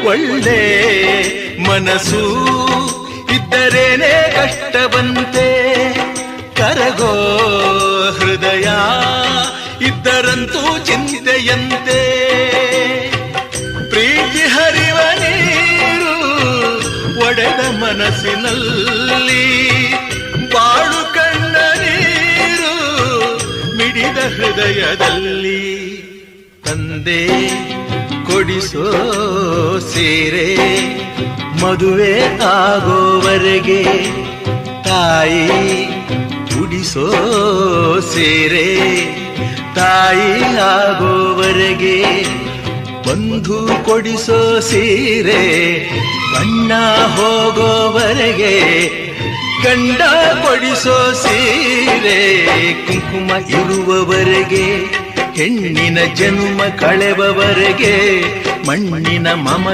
ಒಳ್ಳೆ ಮನಸ್ಸು ಇದ್ದರೇನೆ ಕಷ್ಟವಂತೆ, ಕರಗೋ ಹೃದಯ ಇದ್ದರಂತೂ ಚಿಂತೆಯಂತೆ. ಪ್ರೀತಿ ಹರಿವ ನೀರು ಒಡೆದ ಮನಸ್ಸಿನಲ್ಲಿ, ಬಾಳು ಕಣ್ಣ ನೀರು ಮಿಡಿದ ಹೃದಯದಲ್ಲಿ. ತಂದೆ ಕೊಡಿಸೋ ಸೀರೆ ಮದುವೆ ಆಗೋವರೆಗೆ, ತಾಯಿ ಉಡಿಸೋ ಸೀರೆ ತಾಯಿ ಆಗೋವರೆಗೆ, ಬಂಧು ಕೊಡಿಸೋ ಸೀರೆ ಬಣ್ಣ ಹೋಗೋವರೆಗೆ, ಗಂಡ ಕೊಡಿಸೋ ಸೀರೆ ಕುಂಕುಮ ಇರುವವರೆಗೆ, ಹೆಣ್ಣಿನ ಜನ್ಮ ಕಳೆವವರೆಗೆ, ಮಣ್ಣಿನ ಮಮ